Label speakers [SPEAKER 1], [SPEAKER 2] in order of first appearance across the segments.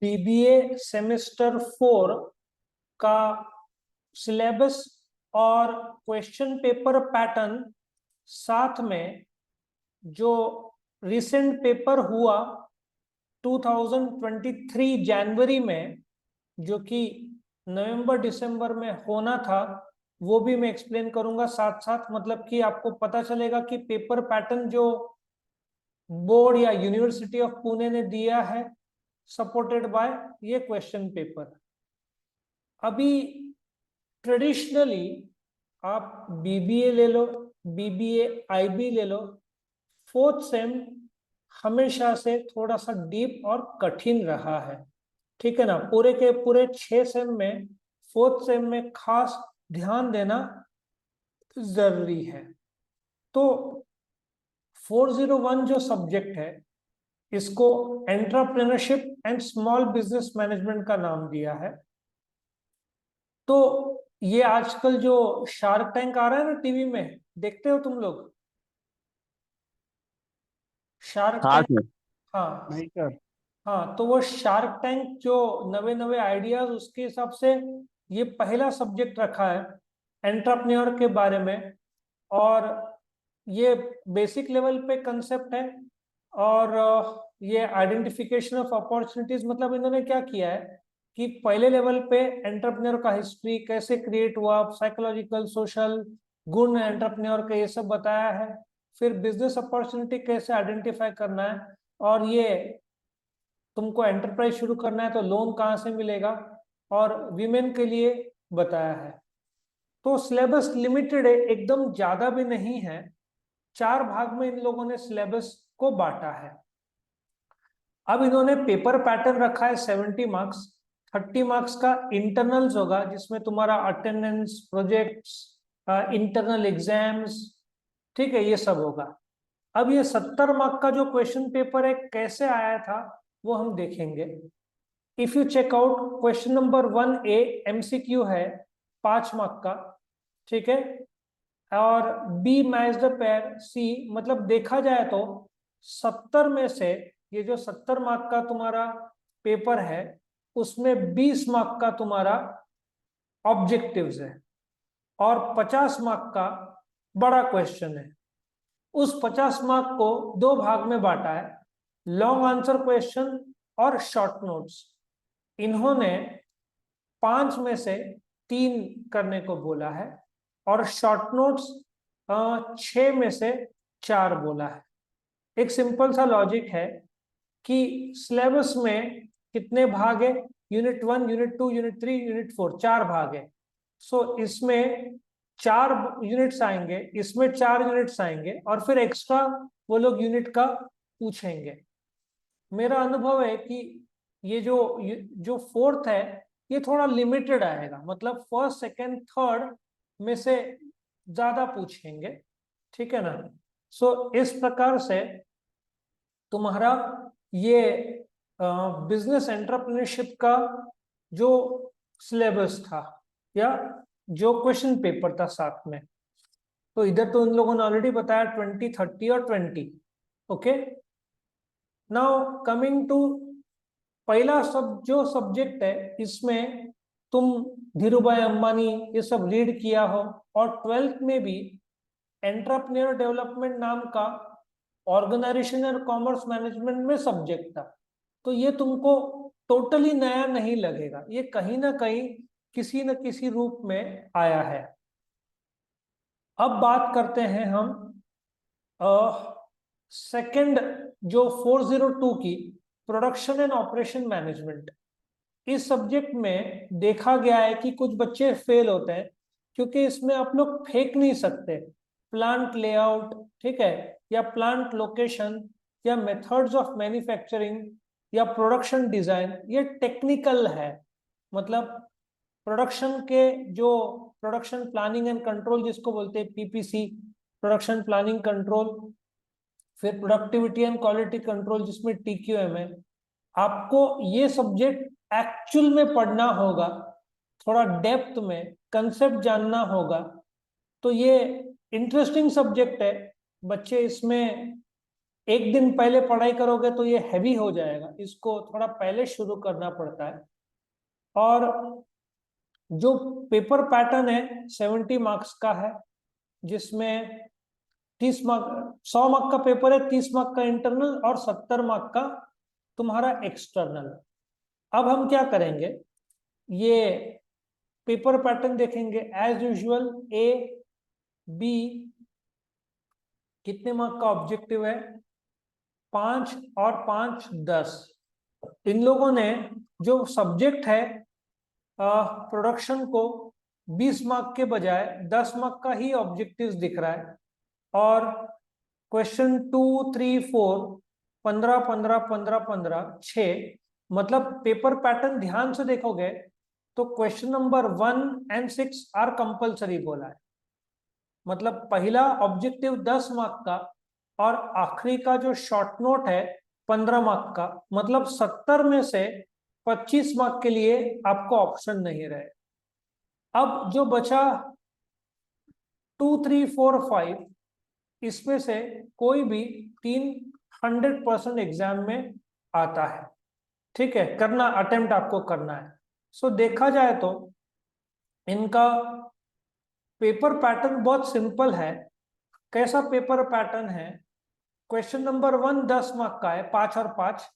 [SPEAKER 1] BBA semester 4 का syllabus और question paper pattern, साथ में जो रिसेंट पेपर हुआ 2023 जनवरी में, जो कि नवंबर दिसंबर में होना था, वो भी मैं एक्सप्लेन करूंगा साथ साथ। मतलब कि आपको पता चलेगा कि पेपर पैटर्न जो बोर्ड या यूनिवर्सिटी ऑफ पुणे ने दिया है, सपोर्टेड बाय ये क्वेश्चन पेपर। अभी ट्रेडिशनली आप बीबीए ले लो, बीबीए आईबी ले लो, फोर्थ सेम हमेशा से थोड़ा सा डीप और कठिन रहा है, ठीक है ना। पूरे के पूरे 6 सेम में फोर्थ सेम में खास ध्यान देना जरूरी है। तो 401 जो सब्जेक्ट है, इसको entrepreneurship and small business management का नाम दिया है। तो ये आजकल जो शार्क टैंक आ रहा है ना टीवी में, देखते हो तुम लोग शार्क
[SPEAKER 2] हाँ
[SPEAKER 1] टैंक?
[SPEAKER 2] सर।
[SPEAKER 1] हाँ
[SPEAKER 3] नहीं सर।
[SPEAKER 1] हाँ, तो वो शार्क टैंक जो नवे नवे आइडियाज, उसके हिसाब से ये पहला सब्जेक्ट रखा है एंटरप्रेन्योर के बारे में। और ये बेसिक लेवल पे कंसेप्ट है। और ये आइडेंटिफिकेशन ऑफ अपॉर्चुनिटीज, मतलब इन्होंने क्या किया है कि पहले लेवल पे एंटरप्रेन्योर का हिस्ट्री कैसे क्रिएट हुआ, साइकोलॉजिकल सोशल गुण एंटरप्रेन्योर के, ये सब बताया है। फिर बिजनेस अपॉर्चुनिटी कैसे आइडेंटिफाई करना है, और ये तुमको एंटरप्राइज शुरू करना है तो लोन कहाँ से मिलेगा, और वीमेन के लिए बताया है। तो सिलेबस लिमिटेड है, एकदम ज्यादा भी नहीं है। 4 भाग में इन लोगों ने सिलेबस को बांटा है। अब इन्होंने पेपर पैटर्न रखा है 70 मार्क्स। 30 मार्क्स का इंटरनल्स होगा, जिसमें तुम्हारा अटेंडेंस, प्रोजेक्ट्स, इंटरनल एग्जाम्स, ठीक है, ये सब होगा। अब ये 70 मार्क का जो क्वेश्चन पेपर है कैसे आया था, वो हम देखेंगे। If you check out, question number 1A MCQ है 5 मार्क का, ठीक है। और B match the pair, C, मतलब देखा जाए तो 70 में से ये जो 70 मार्क का तुम्हारा पेपर है, उसमें 20 मार्क का तुम्हारा ऑब्जेक्टिव्स है और 50 मार्क का बड़ा क्वेश्चन है। उस 50 मार्क को 2 भाग में बांटा है, लॉन्ग आंसर क्वेश्चन और शॉर्ट नोट्स। इन्होंने 5 में से 3 करने को बोला है, और शॉर्ट नोट्स 6 में से 4 बोला है। एक सिंपल सा लॉजिक है कि सिलेबस में कितने भाग है, यूनिट 1, यूनिट 2, यूनिट 3, यूनिट 4, 4 भाग है। सो इसमें 4 यूनिट्स आएंगे, इसमें 4 यूनिट्स आएंगे, और फिर एक्स्ट्रा वो लोग यूनिट का पूछेंगे। मेरा अनुभव है कि ये जो फोर्थ है, ये थोड़ा लिमिटेड आएगा, मतलब फर्स्ट सेकंड थर्ड में से ज्यादा पूछेंगे, ठीक है ना। सो इस प्रकार से तुम्हारा ये बिजनेस एंटरप्रेन्योरशिप का जो सिलेबस था, या जो क्वेश्चन पेपर था साथ में, तो इधर तो उन लोगों ने ऑलरेडी बताया 20, 30 और 20। ओके, नाउ कमिंग टू पहला जो सब्जेक्ट है, इसमें तुम धीरू भाई अंबानी ये सब रीड किया हो, और 12th में भी एंटरप्रेन्योर डेवलपमेंट नाम का ऑर्गेनाइजेशन और कॉमर्स मैनेजमेंट में सब्जेक्ट था। तो ये तुमको टोटली नया नहीं लगेगा, ये कहीं ना कहीं किसी न किसी रूप में आया है। अब बात करते हैं हम सेकंड जो 402 की, प्रोडक्शन एंड ऑपरेशन मैनेजमेंट। इस सब्जेक्ट में देखा गया है कि कुछ बच्चे फेल होते हैं, क्योंकि इसमें आप लोग फेंक नहीं सकते प्लांट लेआउट, ठीक है, या प्लांट लोकेशन, या मेथड्स ऑफ मैन्युफैक्चरिंग, या प्रोडक्शन डिजाइन। ये टेक्निकल है, मतलब प्रोडक्शन के जो प्रोडक्शन प्लानिंग एंड कंट्रोल जिसको बोलते हैं PPC, प्रोडक्शन प्लानिंग कंट्रोल, फिर प्रोडक्टिविटी एंड क्वालिटी कंट्रोल जिसमें TQM है। आपको ये सब्जेक्ट एक्चुअल में पढ़ना होगा, थोड़ा डेप्थ में कंसेप्ट जानना होगा। तो ये इंटरेस्टिंग सब्जेक्ट है, बच्चे इसमें एक दिन पहले पढ़ाई करोगे तो ये हैवी हो जाएगा, इसको थोड़ा पहले शुरू करना पड़ता है। और जो पेपर पैटर्न है 70 मार्क्स का है, जिसमें 30 मार्क 100 मार्क का पेपर है, 30 मार्क का इंटरनल और 70 मार्क का तुम्हारा एक्सटर्नल। अब हम क्या करेंगे, ये पेपर पैटर्न देखेंगे एज यूजुअल। ए बी कितने मार्क का ऑब्जेक्टिव है, 5 और 5 10। इन लोगों ने जो सब्जेक्ट है प्रोडक्शन को 20 मार्क के बजाय 10 मार्क का ही ऑब्जेक्टिव दिख रहा है। और क्वेश्चन 2 3 4 15 15 15 15 6, मतलब पेपर पैटर्न ध्यान से देखोगे तो question number 1 and 6 are compulsory बोला है। मतलब पहला ऑब्जेक्टिव 10 मार्क का और आखिरी का जो शॉर्ट नोट है 15 मार्क का, मतलब 70 में से 25 मार्क के लिए आपको ऑप्शन नहीं रहे। अब जो बचा 2 3 4 5, इसमें से कोई भी 3 100% एग्जाम में आता है। ठीक है, करना अटेम्प्ट आपको करना है। सो देखा जाए तो इनका पेपर पैटर्न बहुत सिंपल है। कैसा पेपर पैटर्न है, क्वेश्चन नंबर 1 10 मार्क का है, 5 और 5,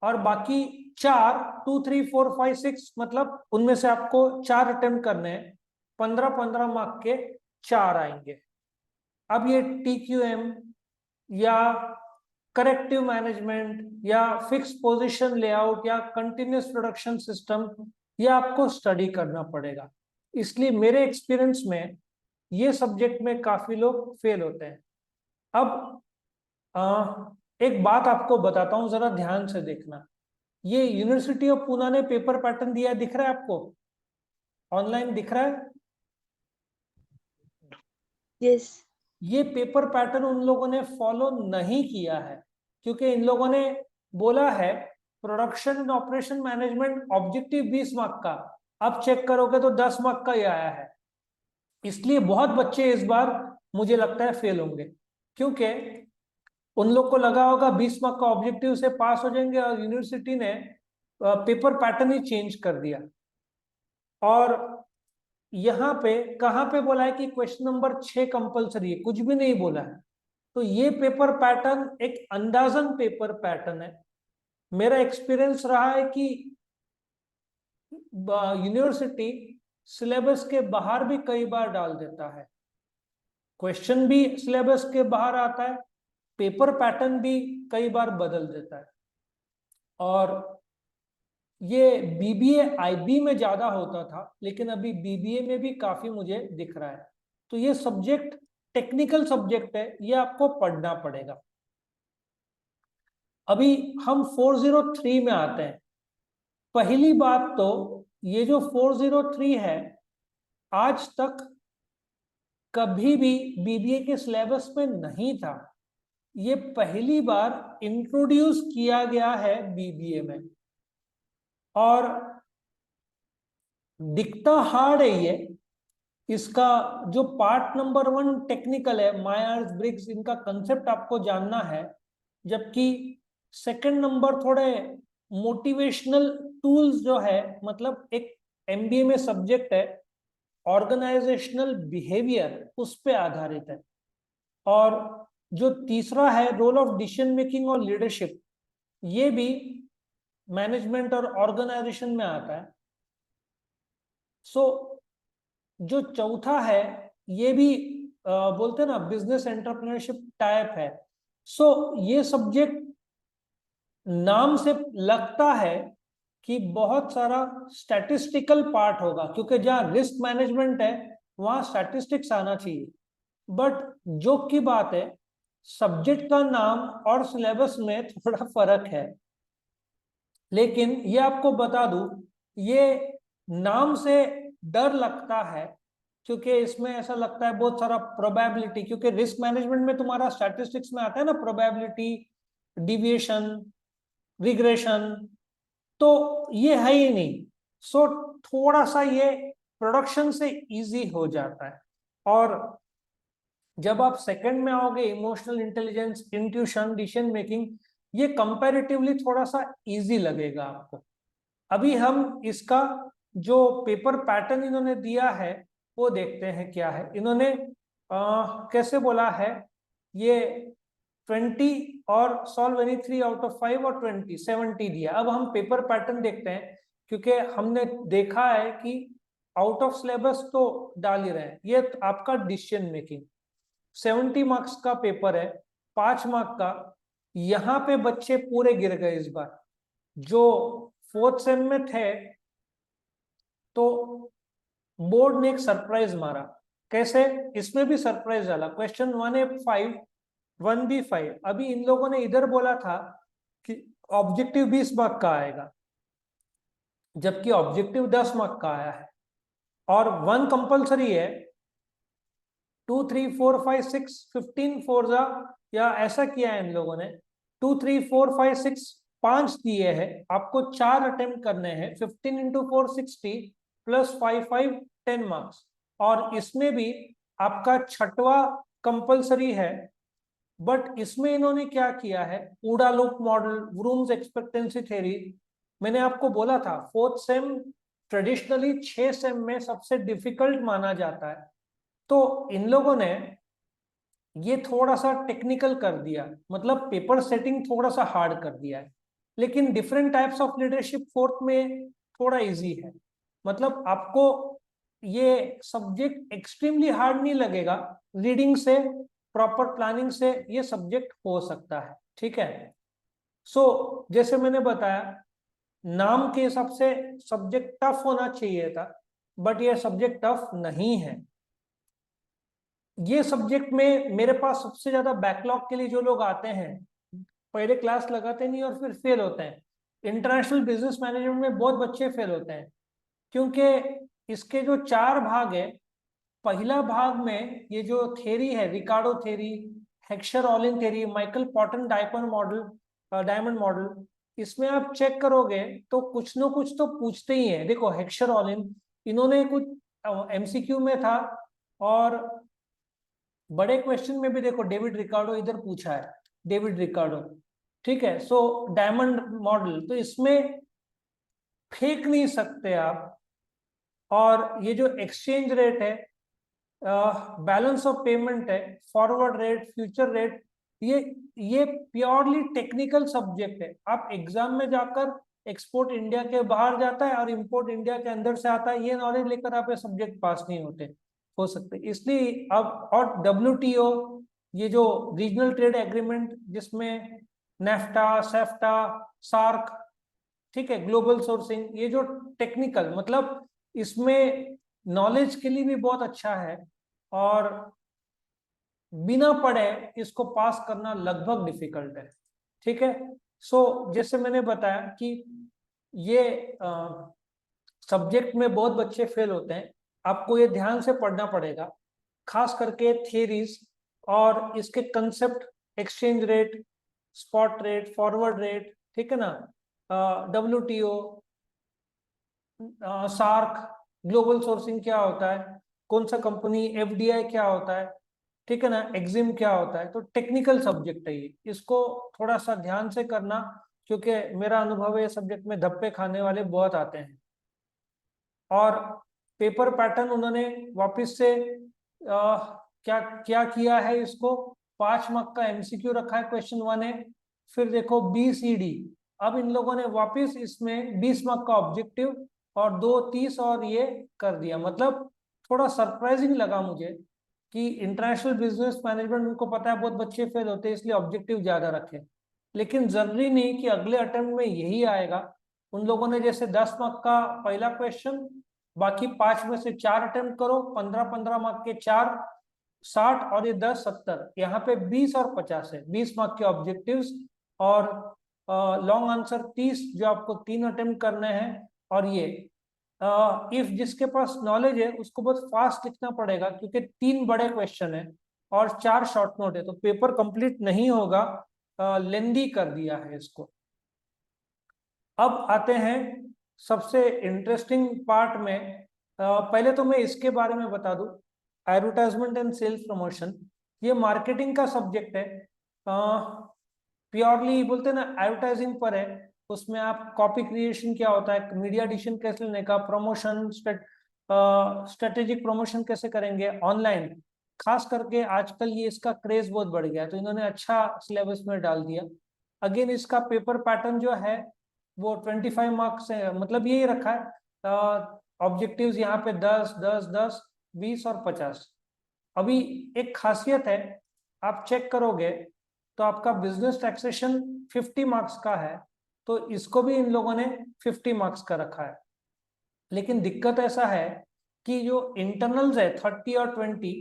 [SPEAKER 1] और बाकी 4 2 3 4 5 6, मतलब उनमें से आपको 4 अटेम्प्ट करने हैं, 15 15 मार्क के 4 आएंगे। अब ये TQM या करेक्टिव मैनेजमेंट या फिक्स पोजीशन लेआउट या कंटिन्यूस प्रोडक्शन सिस्टम, ये आपको स्टडी करना पड़ेगा। इसलिए मेरे एक्सपीरियंस में ये सब्जेक्ट में काफी लोग फेल होते हैं। अब एक बात आपको बताता हूं, जरा ध्यान से देखना। ये यूनिवर्सिटी ऑफ पूना ने पेपर पैटर्न दिया, दिख रहा है आपको, ऑनलाइन दिख रहा है?
[SPEAKER 2] यस।
[SPEAKER 1] ये पेपर पैटर्न उन लोगों ने फॉलो नहीं किया है, क्योंकि इन लोगों ने बोला है production and operation management objective 20 mark का, अब चेक करोगे तो 10 मार्क का ही आया है। इसलिए बहुत बच्चे इस बार मुझे लगता है फेल होंगे, क्योंकि उन लोग को लगा होगा 20 मार्क का ऑब्जेक्टिव से पास हो जाएंगे, और यूनिवर्सिटी ने पेपर पैटर्न ही चेंज कर दिया। और यहाँ पे कहाँ पे बोला है कि क्वेश्चन नंबर 6 कंपलसरी है, कुछ भी नहीं बोला है। तो ये पेपर पैटर्न एक अंदाजन पेपर पैटर्न है। मेरा एक्सपीरियंस रहा है कि यूनिवर्सिटी सिलेबस के बाहर भी कई बार डाल देता है, क्वेश्चन भी सिलेबस के बाहर आता है, पेपर पैटर्न भी कई बार बदल देता है। और ये BBA IB में ज्यादा होता था, लेकिन अभी BBA में भी काफी मुझे दिख रहा है। तो ये सब्जेक्ट टेक्निकल सब्जेक्ट है, ये आपको पढ़ना पड़ेगा। अभी हम 403 में आते हैं। पहली बात तो ये जो 403 है, आज तक कभी भी BBA के सिलेबस में नहीं था। ये पहली बार इंट्रोड्यूस किया गया है BBA में, और दिखता हार्ड है ये। इसका जो पार्ट नंबर 1 टेक्निकल है, मायर्स ब्रिग्स, इनका कंसेप्ट आपको जानना है, जबकि सेकंड नंबर थोड़े मोटिवेशनल टूल्स जो है, मतलब एक MBA में सब्जेक्ट है ऑर्गेनाइजेशनल बिहेवियर, उस पे आधारित है। और जो तीसरा है रोल ऑफ डिसीजन मेकिंग और लीडरशिप, ये भी मैनेजमेंट और ऑर्गेनाइजेशन में आता है। सो जो चौथा है, ये भी बोलते हैं ना बिजनेस एंटरप्रेन्योरशिप टाइप है। सो ये सब्जेक्ट नाम से लगता है कि बहुत सारा स्टैटिस्टिकल पार्ट होगा, क्योंकि जहाँ रिस्क मैनेजमेंट है वहां स्टैटिस्टिक्स आना चाहिए। बट जोक की बात है, सब्जेक्ट का नाम और सिलेबस में थोड़ा फर्क है। लेकिन ये आपको बता दूं, ये नाम से डर लगता है, क्योंकि इसमें ऐसा लगता है बहुत सारा प्रोबेबिलिटी, क्योंकि रिस्क मैनेजमेंट में तुम्हारा स्टैटिस्टिक्स में आता है ना प्रोबेबिलिटी, डिविएशन, रिग्रेशन, तो ये है ही नहीं। सो थोड़ा सा ये प्रोडक्शन से इजी हो जाता है। और जब आप सेकंड में आओगे, emotional intelligence, intuition, decision making, ये कंपैरेटिवली थोड़ा सा इजी लगेगा आपको। अभी हम इसका जो पेपर पैटर्न इन्होंने दिया है वो देखते हैं क्या है। इन्होंने कैसे बोला है, ये 20 और सॉल्व एनी 3 आउट ऑफ 5 और 70 दिया। अब हम पेपर पैटर्न देखते हैं, क्योंकि हमने देखा है कि आउट ऑफ सिलेबस तो डाल ही रहे हैं। ये आपका डिसीजन मेकिंग 70 मार्क्स का पेपर है, 5 मार्क का। यहाँ पे बच्चे पूरे गिर गए इस बार। जो फोर्थ सेम में थे, तो बोर्ड ने एक सरप्राइज मारा। कैसे? इसमें भी सरप्राइज डाला। Question 1A5 1B5। अभी इन लोगों ने इधर बोला था कि ऑब्जेक्टिव 20 मार्क का आएगा, जबकि ऑब्जेक्टिव 10 मार्क का आया है। और 1 कंपल्सरी है। 2 3 4 5 6 15 4 या ऐसा किया है इन लोगों ने। 2 3 4 5 6 5 दिए हैं, आपको 4 अटेम्प्ट करने हैं। 15 इंटू 4 60 प्लस 5 5 10 मार्क्स। और इसमें भी आपका छठवा कंपल्सरी है। बट इसमें इन्होंने क्या किया है, ऊडा लूप मॉडल, व्रूम्स एक्सपेक्टेंसी थ्योरी। मैंने आपको बोला था फोर्थ सेम ट्रेडिशनली 6 सेम में सबसे डिफिकल्ट माना जाता है। तो इन लोगों ने ये थोड़ा सा टेक्निकल कर दिया, मतलब पेपर सेटिंग थोड़ा सा हार्ड कर दिया है। लेकिन different types of leadership fourth में थोड़ा इजी है। मतलब आपको ये सब्जेक्ट एक्सट्रीमली हार्ड नहीं लगेगा। रीडिंग से, प्रॉपर प्लानिंग से ये सब्जेक्ट हो सकता है। ठीक है। सो जैसे मैंने बताया, नाम के हिसाब से सब्जेक्ट टफ होना चाहिए था, बट ये सब्जेक्ट टफ नहीं है। ये सब्जेक्ट में मेरे पास सबसे ज्यादा बैकलॉग के लिए जो लोग आते हैं, पहले क्लास लगाते नहीं और फिर फेल होते हैं। इंटरनेशनल बिजनेस मैनेजमेंट में बहुत बच्चे फेल होते हैं, क्योंकि इसके जो 4 भाग है, पहला भाग में ये जो थ्योरी है, Ricardo theory, Heckscher Ohlin theory, Michael Porter diamond model, इसमें आप चेक करोगे तो कुछ न कुछ तो पूछते ही है। देखो हेक्सर ऑलिन, इन्होंने कुछ एमसीक्यू में था, और बड़े क्वेश्चन में भी देखो डेविड रिकार्डो इधर पूछा है, डेविड रिकार्डो। ठीक है। सो डायमंड मॉडल, तो इसमें फेंक नहीं सकते आप। और ये जो एक्सचेंज रेट है, बैलेंस ऑफ पेमेंट है, फॉरवर्ड रेट, फ्यूचर रेट, ये प्योरली टेक्निकल सब्जेक्ट है। आप एग्जाम में जाकर, एक्सपोर्ट इंडिया के बाहर जाता है और इंपोर्ट इंडिया के अंदर से आता है, ये नॉलेज लेकर आप ये सब्जेक्ट पास नहीं हो सकते। इसलिए अब, और WTO, ये जो रीजनल ट्रेड एग्रीमेंट, जिसमें नेफ्टा, सेफ्टा, सार्क, ठीक है, ग्लोबल सोर्सिंग, ये जो टेक्निकल, मतलब इसमें नॉलेज के लिए भी बहुत अच्छा है। और बिना पढ़े इसको पास करना लगभग डिफिकल्ट है। ठीक है। सो जैसे मैंने बताया कि ये सब्जेक्ट में बहुत बच्चे फेल होते हैं। आपको ये ध्यान से पढ़ना पड़ेगा, खास करके थियरीज और इसके concept, exchange rate, spot rate, forward rate, ठीक है ना, WTO, सार्क, ग्लोबल सोर्सिंग क्या होता है, कौन सा कंपनी, FDI क्या होता है, ठीक है ना, एग्जिम क्या होता है। तो टेक्निकल सब्जेक्ट है ये, इसको थोड़ा सा ध्यान से करना, क्योंकि मेरा अनुभव है सब्जेक्ट में धप्पे खाने वाले बहुत आते हैं। और पेपर पैटर्न उन्होंने वापस से क्या क्या किया है, इसको 5 मार्क का MCQ रखा है, क्वेश्चन 1 है। फिर देखो BCD, अब इन लोगों ने वापस इसमें 20 मार्क का ऑब्जेक्टिव और 2 30 और ये कर दिया। मतलब थोड़ा सरप्राइजिंग लगा मुझे कि इंटरनेशनल बिजनेस मैनेजमेंट, उनको पता है बहुत बच्चे फेल होते हैं, इसलिए ऑब्जेक्टिव ज्यादा रखे। लेकिन जरूरी नहीं कि अगले अटेम्प्ट में यही आएगा। उन लोगों ने जैसे 10 मार्क का पहला क्वेश्चन, बाकी 5 में से 4 अटेम्प्ट करो, 15 मार्क के 4 60, और ये 10 70, यहाँ पे 20 और 50 है, 20 मार्क के ऑब्जेक्टिव्स। और लॉन्ग आंसर 30, जो आपको 3 अटेम्प्ट करने हैं। और ये इफ जिसके पास नॉलेज है उसको बहुत फास्ट लिखना पड़ेगा, क्योंकि 3 बड़े क्वेश्चन है और 4 शॉर्ट नोट है, तो पेपर कंप्लीट नहीं होगा। लेंदी कर दिया है इसको। अब आते हैं सबसे इंटरेस्टिंग पार्ट में। पहले तो मैं इसके बारे में बता दूं, एडवर्टाइजमेंट एंड सेल्स प्रमोशन। ये मार्केटिंग का सब्जेक्ट है, प्योरली बोलते हैं ना एडवर्टाइजिंग पर है। उसमें आप कॉपी क्रिएशन क्या होता है, मीडिया एडिशन कैसे लेने का, प्रमोशन स्ट्रेटेजिक प्रमोशन कैसे करेंगे ऑनलाइन, खास करके आजकल ये इसका क्रेज बहुत बढ़ गया है, तो इन्होंने अच्छा सिलेबस में डाल दिया। अगेन इसका पेपर पैटर्न जो है वो 25 मार्क्स है, मतलब यही रखा है। ऑब्जेक्टिव्स यहाँ पे 10 10 10 20 और 50। अभी एक खासियत है, आप चेक करोगे तो आपका बिजनेस टैक्सेशन 50 मार्क्स का है, तो इसको भी इन लोगों ने 50 मार्क्स का रखा है। लेकिन दिक्कत ऐसा है कि जो इंटरनल्स है 30 और 20,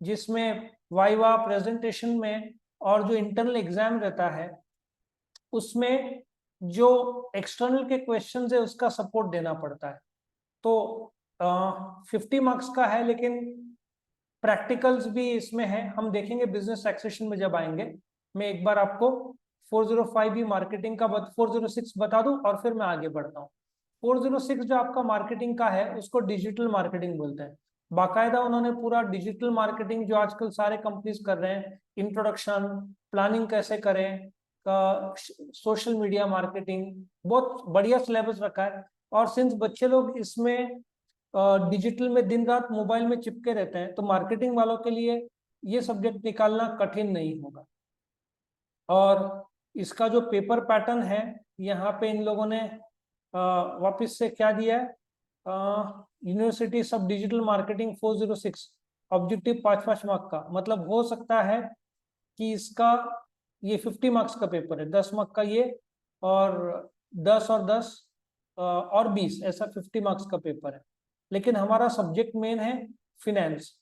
[SPEAKER 1] जिसमें वाइवा प्रेजेंटेशन में और जो इंटरनल एग्जाम रहता है उसमें जो एक्सटर्नल के क्वेश्चंस है उसका सपोर्ट देना पड़ता है। तो 50 मार्क्स का है, लेकिन प्रैक्टिकल्स भी इसमें है, हम देखेंगे बिजनेस टैक्सेशन में जब आएंगे। मैं एक बार आपको 405 भी मार्केटिंग का 406 बता दूं और फिर मैं आगे बढ़ता हूँ। 406 जो आपका मार्केटिंग का है उसको डिजिटल मार्केटिंग बोलते हैं। बाकायदा उन्होंने पूरा डिजिटल मार्केटिंग जो आजकल सारे कंपनीज कर रहे हैं, इंट्रोडक्शन, प्लानिंग कैसे करें, सोशल मीडिया मार्केटिंग, बहुत बढ़िया सिलेबस रखा है। और सिंस बच्चे लोग इसमें डिजिटल में दिन रात मोबाइल में चिपके रहते हैं, तो मार्केटिंग वालों के लिए ये सब्जेक्ट निकालना कठिन नहीं होगा। और इसका जो पेपर पैटर्न है यहाँ पे इन लोगों ने वापस से क्या दिया है, यूनिवर्सिटी सब डिजिटल मार्केटिंग 406, ऑब्जेक्टिव 5 मार्क का, मतलब हो सकता है कि इसका ये 50 मार्क्स का पेपर है, 10 मार्क का ये, और 10 और 10 और 20, ऐसा 50 मार्क्स का पेपर है। लेकिन हमारा सब्जेक्ट मेन है फिनेंस,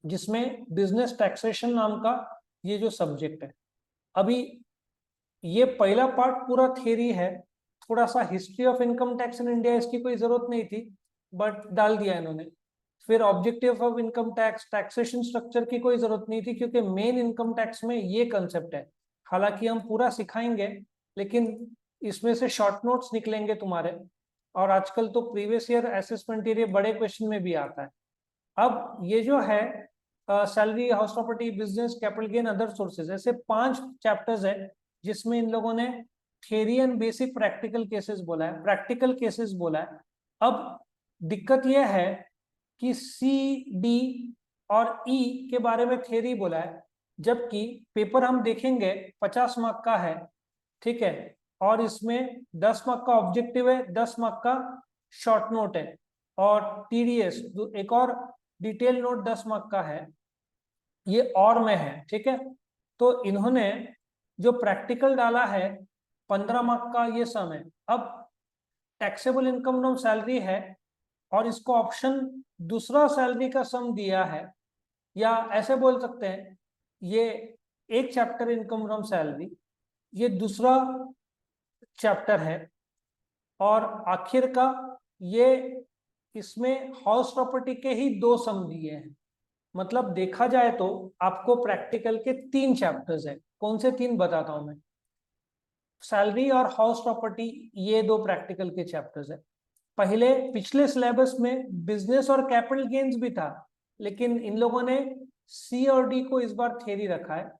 [SPEAKER 1] जिसमें बिजनेस टैक्सेशन नाम का ये जो सब्जेक्ट है। अभी ये पहला पार्ट पूरा थ्योरी है, थोड़ा सा history of income tax in India, इसकी कोई जरूरत नहीं थी बट डाल दिया इन्होंने। फिर objective of income tax, taxation structure की कोई जरूरत नहीं थी क्योंकि मेन इनकम टैक्स में ये कंसेप्ट है। हालांकि हम पूरा सिखाएंगे, लेकिन इसमें से शॉर्ट नोट्स निकलेंगे तुम्हारे, और आजकल तो प्रीवियस ईयर असेसमेंट ये बड़े क्वेश्चन में भी आता है। अब ये जो है salary, house property, business, capital gain, other sources, ऐसे 5 चैप्टर्स है जिसमें इन लोगों ने theory and basic practical cases बोला है, प्रैक्टिकल केसेस बोला है। अब दिक्कत यह है कि सी, डी और ई के बारे में थियरी बोला है, जबकि पेपर हम देखेंगे 50 मार्क का है, ठीक है, और इसमें 10 मार्क का ऑब्जेक्टिव है, 10 मार्क का शॉर्ट नोट है, और टीडीएस एक और डिटेल नोट 10 मार्क का है, ये और में है, ठीक है। तो इन्होंने जो प्रैक्टिकल डाला है 15 मार्क का, ये सम है। अब टैक्सेबल इनकम नॉम सैलरी है, और इसको ऑप्शन दूसरा सैलरी का सम दिया है, या ऐसे बोल सकते हैं ये एक चैप्टर इनकम फ्रॉम सैलरी, ये दूसरा चैप्टर है, और आखिर का ये इसमें हाउस प्रॉपर्टी के ही 2 सम दिए हैं। मतलब देखा जाए तो आपको प्रैक्टिकल के 3 चैप्टर्स है। कौन से 3 बताता हूं मैं, सैलरी और हाउस प्रॉपर्टी, ये 2 प्रैक्टिकल के चैप्टर्स है। पहले पिछले सिलेबस में बिजनेस और कैपिटल गेन्स भी था, लेकिन इन लोगों ने सी और डी को इस बार थ्योरी रखा है।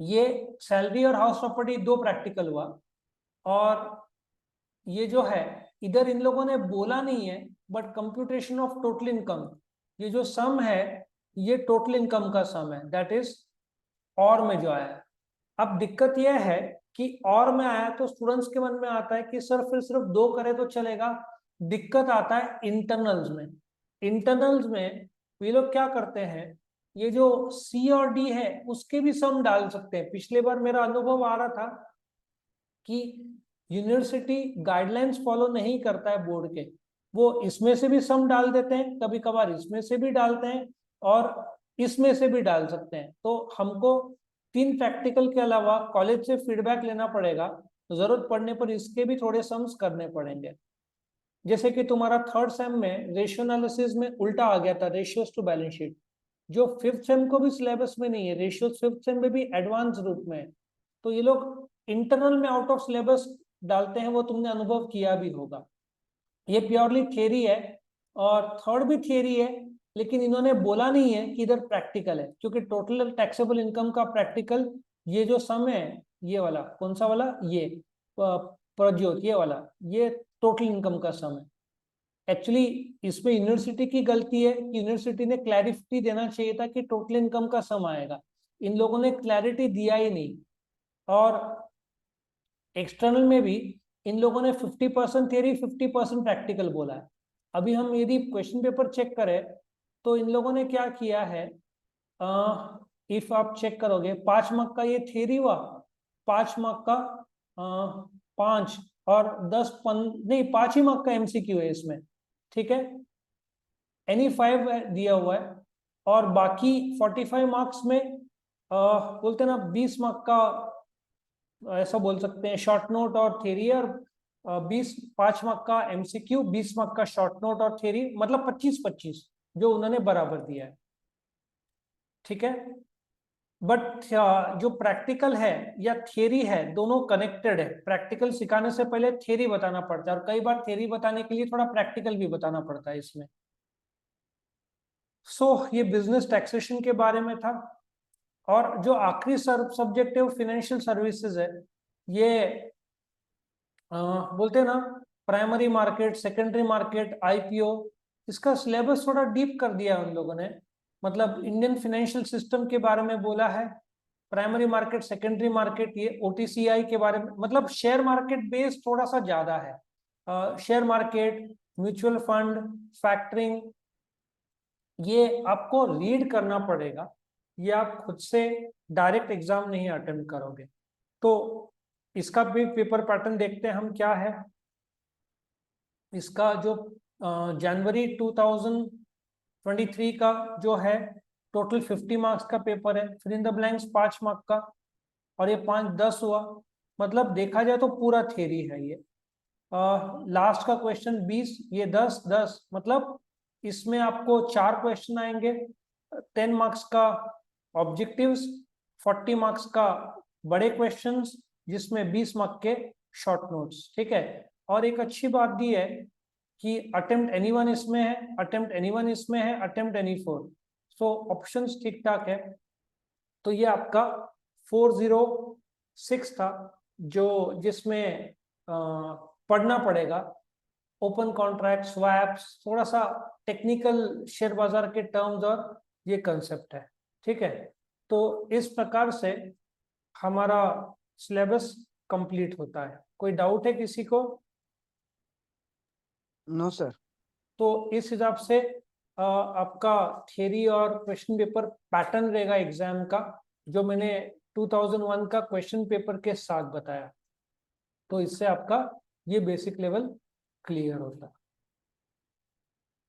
[SPEAKER 1] ये सैलरी और हाउस प्रॉपर्टी 2 प्रैक्टिकल हुआ, और ये जो है इधर इन लोगों ने बोला नहीं है, but computation of total income, ये जो सम है ये टोटल इनकम का सम है, दैट इज और में जो आया है। अब दिक्कत यह है कि और में आया तो स्टूडेंट्स के मन में आता है कि सर फिर सिर्फ 2 करे तो चलेगा। दिक्कत आता है इंटरनल्स में। इंटरनल्स में वे लोग क्या करते हैं, ये जो सी और डी है उसके भी सम डाल सकते हैं। पिछले बार मेरा अनुभव आ रहा था कि यूनिवर्सिटी गाइडलाइंस फॉलो नहीं करता है बोर्ड के, वो इसमें से भी सम डाल देते हैं, कभी कभार इसमें से भी डालते हैं, और इसमें से भी डाल सकते हैं। तो हमको 3 प्रैक्टिकल के अलावा कॉलेज से फीडबैक लेना पड़ेगा, तो जरूरत पड़ने पर इसके भी थोड़े सम्स करने पड़ेंगे। जैसे कि तुम्हारा 3rd सेम में रेशियो एनालिसिस में उल्टा आ गया था, रेशियोज टू बैलेंस शीट, जो 5th सेम को भी सिलेबस में नहीं है, रेशियो 5th सेम में भी एडवांस रूप में है। तो ये लोग इंटरनल में आउट ऑफ सिलेबस डालते हैं, वो तुमने अनुभव किया भी होगा। ये प्योरली थियरी है, और थर्ड भी थियरी है, लेकिन इन्होंने बोला नहीं है कि इधर प्रैक्टिकल है, क्योंकि टोटल टैक्सेबल इनकम का प्रैक्टिकल ये जो सम है, ये वाला कौन सा वाला, ये प्रज्योत, ये वाला, ये टोटल इनकम का सम है। एक्चुअली इसमें यूनिवर्सिटी की गलती है कि यूनिवर्सिटी ने क्लैरिटी देना चाहिए था कि टोटल इनकम का सम आएगा, इन लोगों ने क्लैरिटी दिया ही नहीं। और एक्सटर्नल में भी इन लोगों ने 50% थियरी 50% प्रैक्टिकल बोला है। अभी हम यदि क्वेश्चन पेपर चेक करें तो इन लोगों ने क्या किया है, इफ आप चेक करोगे 5 मार्क का ये थियरी हुआ, 5 मार्क का 5 और 10 नहीं 5 ही मार्क का एमसीक्यू है इसमें, ठीक है, एनी 5 दिया हुआ है, और बाकी 45 मार्क्स में बोलते ना 20 मार्क का, ऐसा बोल सकते हैं शॉर्ट नोट और थ्योरी, और 5 मार्क का एमसीक्यू, 20 मार्क का शॉर्ट नोट और थ्योरी, मतलब 25-25 जो उन्होंने बराबर दिया है, ठीक है। बट जो प्रैक्टिकल है या थियरी है दोनों कनेक्टेड है। प्रैक्टिकल सिखाने से पहले थियरी बताना पड़ता है, और कई बार थियरी बताने के लिए थोड़ा प्रैक्टिकल भी बताना पड़ता है इसमें। ये बिजनेस टैक्सेशन के बारे में था। और जो आखिरी सब्जेक्ट है वो फाइनेंशियल सर्विसेज है। ये बोलते हैं ना primary market, secondary market, IPO, इसका सिलेबस थोड़ा डीप कर दिया उन लोगों ने। मतलब इंडियन फाइनेंशियल सिस्टम के बारे में बोला है, प्राइमरी मार्केट, सेकेंडरी मार्केट, ये ओटीसीआई के बारे में, मतलब शेयर मार्केट बेस थोड़ा सा ज्यादा है। Share market, mutual fund, factoring, ये आपको रीड करना पड़ेगा, ये आप खुद से डायरेक्ट एग्जाम नहीं अटेम्प्ट करोगे। तो इसका भी पेपर पैटर्न देखते हैं हम क्या है। इसका जो जनवरी 2023 का जो है टोटल 50 मार्क्स का पेपर है, फिर इन द ब्लैंक्स 5 मार्क का, और ये 5 10 हुआ, मतलब देखा जाए तो पूरा थ्योरी है ये। लास्ट का क्वेश्चन 20, ये 10 10, मतलब इसमें आपको 4 क्वेश्चन आएंगे, 10 मार्क्स का ऑब्जेक्टिव्स, 40 मार्क्स का बड़े क्वेश्चंस, जिसमें 20 मार्क के शॉर्ट नोट्स, ठीक है। और एक अच्छी बात दी है कि अटेम्प्ट एनीवन इसमें है, अटेम्प्ट एनीवन इसमें है, अटेम्प्ट एनी 4, सो ऑप्शंस ठीक ठाक है। तो ये आपका 406 था, जो जिसमें पढ़ना पड़ेगा ओपन कॉन्ट्रैक्ट, स्वैप्स, थोड़ा सा टेक्निकल शेयर बाजार के टर्म्स और ये कंसेप्ट है, ठीक है। तो इस प्रकार से हमारा सिलेबस कंप्लीट होता है। कोई डाउट है किसी को?
[SPEAKER 2] No sir.
[SPEAKER 1] तो इस हिसाब से आपका थियरी और क्वेश्चन पेपर पैटर्न रहेगा एग्जाम का, जो मैंने 2001 का क्वेश्चन पेपर के साथ बताया। तो इससे आपका ये बेसिक लेवल क्लियर होता है।